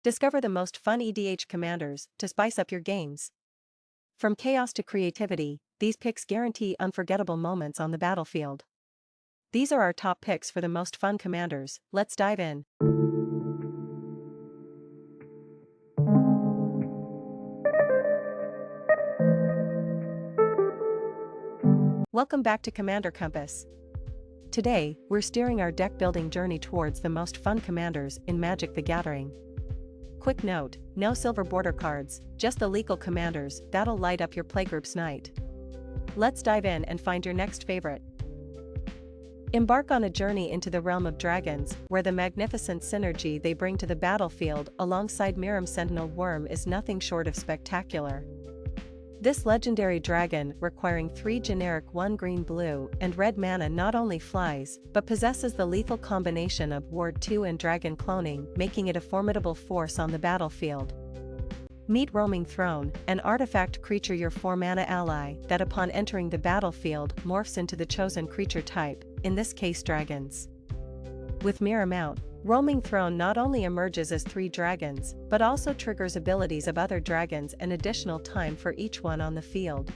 Discover the most fun EDH commanders to spice up your games. From chaos to creativity, these picks guarantee unforgettable moments on the battlefield. These are our top picks for the most fun commanders. Let's dive in. Welcome back to Commander Compass. Today, we're steering our deck building journey towards the most fun commanders in Magic: The Gathering. Quick note, no silver border cards, just the legal commanders that'll light up your playgroup's night. Let's dive in and find your next favorite. Embark on a journey into the realm of dragons, where the magnificent synergy they bring to the battlefield alongside Miirym Sentinel Wyrm is nothing short of spectacular. This legendary dragon, requiring 3 generic 1 green blue and red mana, not only flies, but possesses the lethal combination of Ward 2 and Dragon cloning, making it a formidable force on the battlefield. Meet Roaming Throne, an artifact creature, your 4-mana ally, that upon entering the battlefield morphs into the chosen creature type, in this case dragons. With Miirym out, Roaming Throne not only emerges as 3 dragons, but also triggers abilities of other dragons and additional time for each one on the field.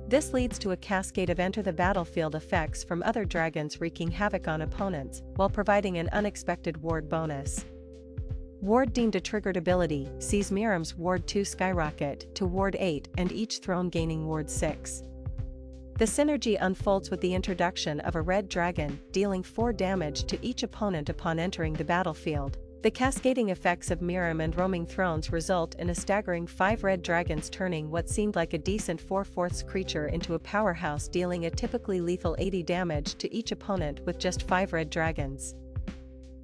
This leads to a cascade of enter the battlefield effects from other dragons wreaking havoc on opponents, while providing an unexpected ward bonus. Ward deemed a triggered ability sees Miirym's Ward 2 skyrocket to Ward 8 and each throne gaining Ward 6. The synergy unfolds with the introduction of a red dragon, dealing 4 damage to each opponent upon entering the battlefield. The cascading effects of Miirym and Roaming Thrones result in a staggering 5 red dragons turning what seemed like a decent 4/4 creature into a powerhouse, dealing a typically lethal 80 damage to each opponent with just 5 red dragons.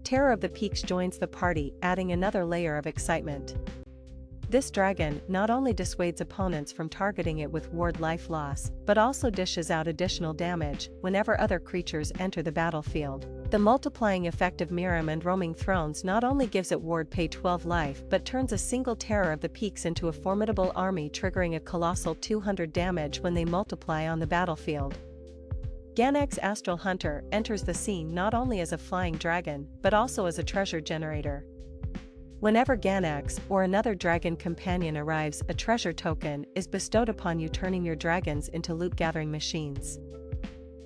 Terror of the Peaks joins the party, adding another layer of excitement. This dragon not only dissuades opponents from targeting it with ward life loss, but also dishes out additional damage whenever other creatures enter the battlefield. The multiplying effect of Miirym and Roaming Thrones not only gives it ward pay 12 life but turns a single Terror of the Peaks into a formidable army, triggering a colossal 200 damage when they multiply on the battlefield. Ganax's Astral Hunter enters the scene not only as a flying dragon, but also as a treasure generator. Whenever Ganax or another dragon companion arrives, a treasure token is bestowed upon you, turning your dragons into loot-gathering machines.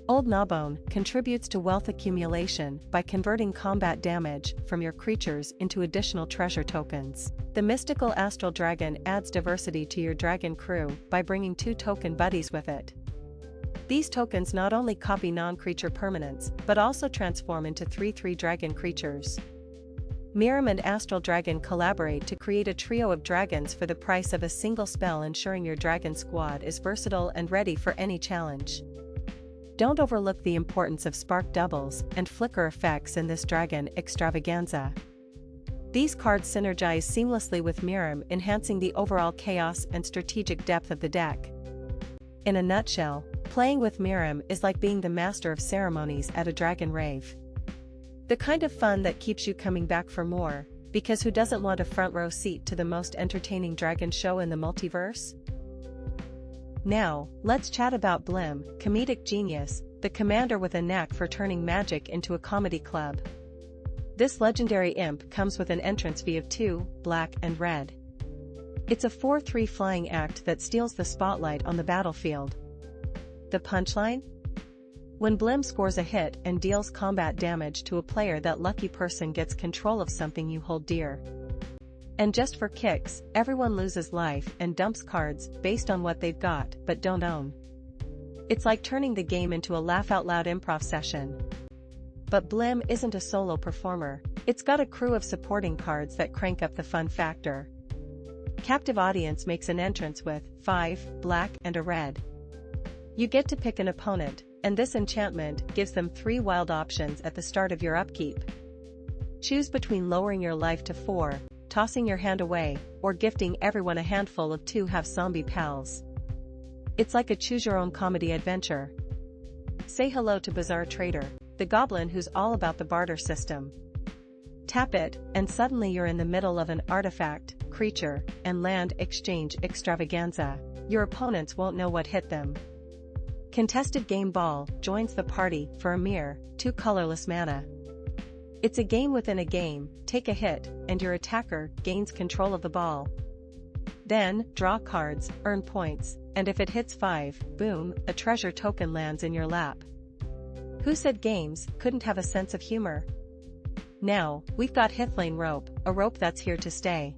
Old Gnawbone contributes to wealth accumulation by converting combat damage from your creatures into additional treasure tokens. The mystical Astral Dragon adds diversity to your dragon crew by bringing 2 token buddies with it. These tokens not only copy non-creature permanents, but also transform into 3/3 dragon creatures. Miirym and Astral Dragon collaborate to create a trio of dragons for the price of a single spell, ensuring your dragon squad is versatile and ready for any challenge. Don't overlook the importance of spark doubles and flicker effects in this dragon extravaganza. These cards synergize seamlessly with Miirym, enhancing the overall chaos and strategic depth of the deck. In a nutshell, playing with Miirym is like being the master of ceremonies at a dragon rave. The kind of fun that keeps you coming back for more, because who doesn't want a front row seat to the most entertaining dragon show in the multiverse? Now, let's chat about Blim, comedic genius, the commander with a knack for turning magic into a comedy club. This legendary imp comes with an entrance fee of 2, black and red. It's a 4/3 flying act that steals the spotlight on the battlefield. The punchline? When Blim scores a hit and deals combat damage to a player, that lucky person gets control of something you hold dear. And just for kicks, everyone loses life and dumps cards based on what they've got but don't own. It's like turning the game into a laugh-out-loud improv session. But Blim isn't a solo performer, it's got a crew of supporting cards that crank up the fun factor. Captive Audience makes an entrance with 5, black and a red. You get to pick an opponent, and this enchantment gives them 3 wild options at the start of your upkeep. Choose between lowering your life to 4, tossing your hand away, or gifting everyone a handful of 2 half-zombie pals. It's like a choose-your-own comedy adventure. Say hello to Bizarre Trader, the goblin who's all about the barter system. Tap it, and suddenly you're in the middle of an artifact, creature, and land exchange extravaganza. Your opponents won't know what hit them. Contested Game Ball joins the party for a mere 2 colorless mana. It's a game within a game, take a hit, and your attacker gains control of the ball. Then, draw cards, earn points, and if it hits 5, boom, a treasure token lands in your lap. Who said games couldn't have a sense of humor? Now, we've got Hithlane Rope, a rope that's here to stay.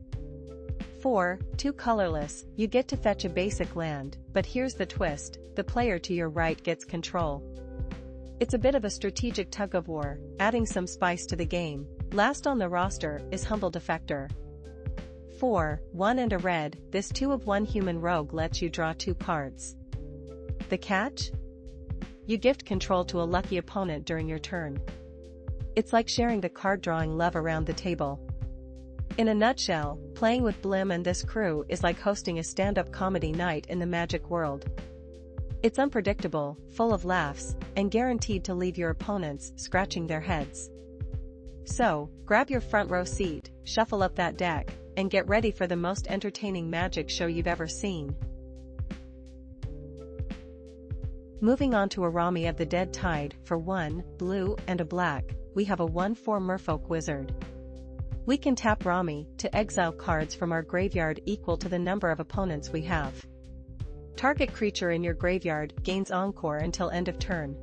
4, 2 colorless, you get to fetch a basic land, but here's the twist, the player to your right gets control. It's a bit of a strategic tug-of-war, adding some spice to the game. Last on the roster is Humble Defector. 4, 1 and a red, this 2 of 1 human rogue lets you draw 2 cards. The catch? You gift control to a lucky opponent during your turn. It's like sharing the card-drawing love around the table. In a nutshell, playing with Blim and this crew is like hosting a stand-up comedy night in the Magic world. It's unpredictable, full of laughs, and guaranteed to leave your opponents scratching their heads. So, grab your front row seat, shuffle up that deck, and get ready for the most entertaining Magic show you've ever seen. Moving on to Araumi of the Dead Tide, for 1 blue and a black, we have a 1/4 Merfolk Wizard. We can tap Araumi to exile cards from our graveyard equal to the number of opponents we have. Target creature in your graveyard gains Encore until end of turn.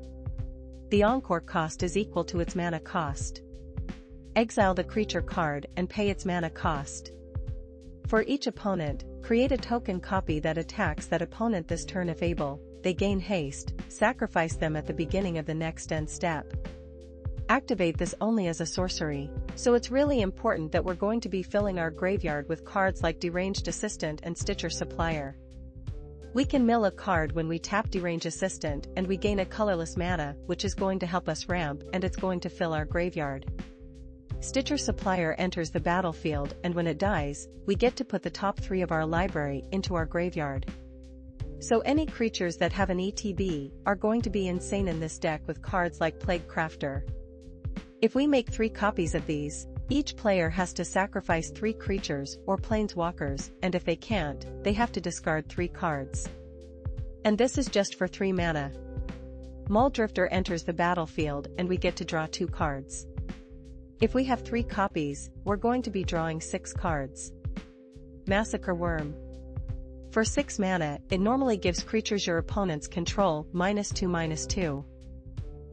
The Encore cost is equal to its mana cost. Exile the creature card and pay its mana cost. For each opponent, create a token copy that attacks that opponent this turn if able, they gain haste, sacrifice them at the beginning of the next end step. Activate this only as a sorcery, so it's really important that we're going to be filling our graveyard with cards like Deranged Assistant and Stitcher Supplier. We can mill a card when we tap Deranged Assistant and we gain a colorless mana, which is going to help us ramp and it's going to fill our graveyard. Stitcher Supplier enters the battlefield and when it dies, we get to put the top 3 of our library into our graveyard. So any creatures that have an ETB are going to be insane in this deck with cards like Plague Crafter. If we make 3 copies of these, each player has to sacrifice 3 creatures or planeswalkers, and if they can't, they have to discard 3 cards. And this is just for 3 mana. Muldrifter enters the battlefield and we get to draw 2 cards. If we have 3 copies, we're going to be drawing 6 cards. Massacre Wyrm. For 6 mana, it normally gives creatures your opponents control -2/-2.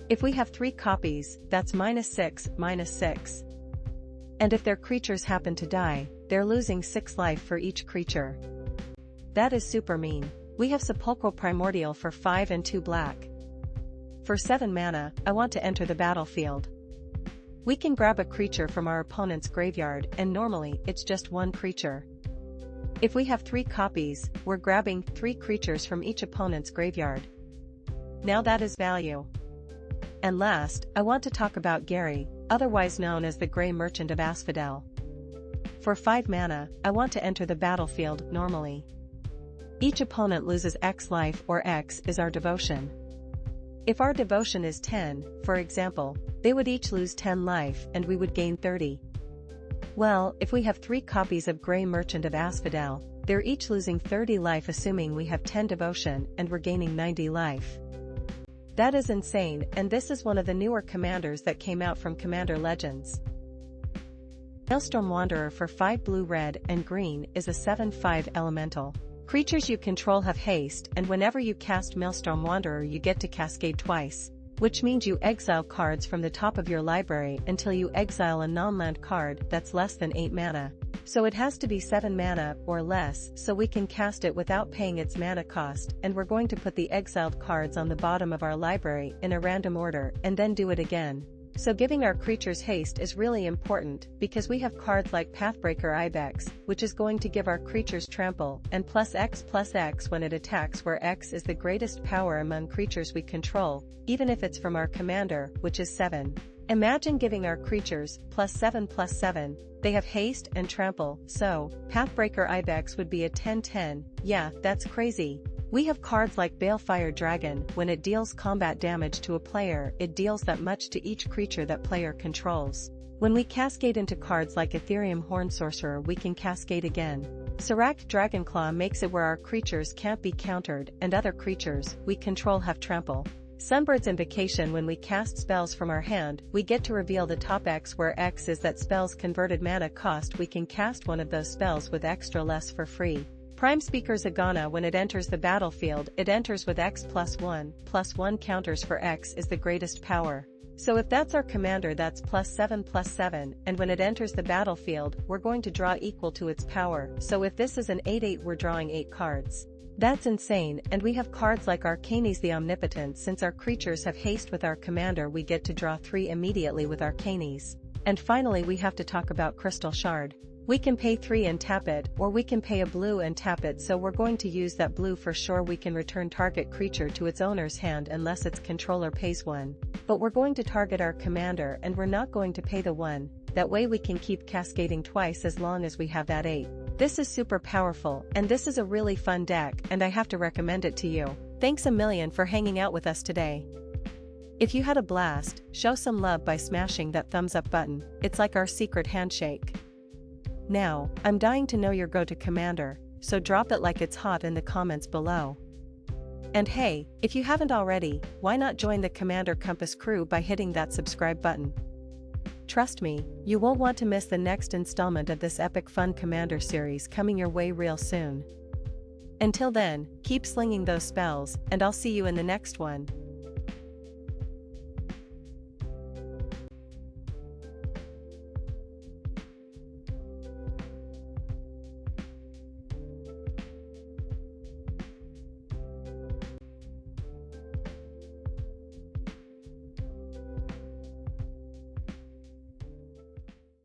If we have 3 copies, that's -6/-6. And if their creatures happen to die, they're losing 6 life for each creature. That is super mean. We have Sepulchral Primordial for 5 and 2 black. For 7 mana, I want to enter the battlefield. We can grab a creature from our opponent's graveyard and normally it's just 1 creature. If we have 3 copies, we're grabbing 3 creatures from each opponent's graveyard. Now that is value. And last, I want to talk about Gary, otherwise known as the Grey Merchant of Asphodel. For 5 mana, I want to enter the battlefield normally. Each opponent loses X life or X is our devotion. If our devotion is 10, for example, they would each lose 10 life and we would gain 30. Well, if we have 3 copies of Grey Merchant of Asphodel, they're each losing 30 life assuming we have 10 devotion and we're gaining 90 life. That is insane, and this is one of the newer commanders that came out from Commander Legends. Maelstrom Wanderer for 5 blue, red, and green is a 7/5 elemental. Creatures you control have haste, and whenever you cast Maelstrom Wanderer you get to cascade twice, which means you exile cards from the top of your library until you exile a non-land card that's less than 8 mana. So it has to be 7 mana or less so we can cast it without paying its mana cost, and we're going to put the exiled cards on the bottom of our library in a random order and then do it again. So giving our creatures haste is really important because we have cards like Pathbreaker Ibex, which is going to give our creatures trample and +X when it attacks, where X is the greatest power among creatures we control, even if it's from our commander, which is 7. Imagine giving our creatures +7/+7, they have haste and trample, so Pathbreaker Ibex would be a 10/10, yeah, that's crazy. We have cards like Balefire Dragon, when it deals combat damage to a player, it deals that much to each creature that player controls. When we cascade into cards like Ethereum Horn Sorcerer we can cascade again. Serac Dragonclaw makes it where our creatures can't be countered and other creatures we control have trample. Sunbird's Invocation. When we cast spells from our hand, we get to reveal the top X, where X is that spell's converted mana cost. We can cast one of those spells with extra less for free. Prime Speaker Zagana. When it enters the battlefield, it enters with X +1/+1 counters for X is the greatest power. So if that's our commander, that's +7/+7, and when it enters the battlefield, we're going to draw equal to its power. So if this is an 8/8, we're drawing 8 cards. That's insane. And we have cards like Arcanes the Omnipotent. Since our creatures have haste with our commander, we get to draw 3 immediately with Arcanes. And finally, we have to talk about Crystal Shard. We can pay 3 and tap it, or we can pay a blue and tap it, so we're going to use that blue for sure. We can return target creature to its owner's hand unless its controller pays 1. But we're going to target our commander and we're not going to pay the 1, that way we can keep cascading twice as long as we have that 8. This is super powerful, and this is a really fun deck, and I have to recommend it to you. Thanks a million for hanging out with us today. If you had a blast, show some love by smashing that thumbs up button. It's like our secret handshake. Now, I'm dying to know your go-to commander, so drop it like it's hot in the comments below. And hey, if you haven't already, why not join the Commander Compass crew by hitting that subscribe button? Trust me, you won't want to miss the next installment of this epic fun Commander series coming your way real soon. Until then, keep slinging those spells, and I'll see you in the next one.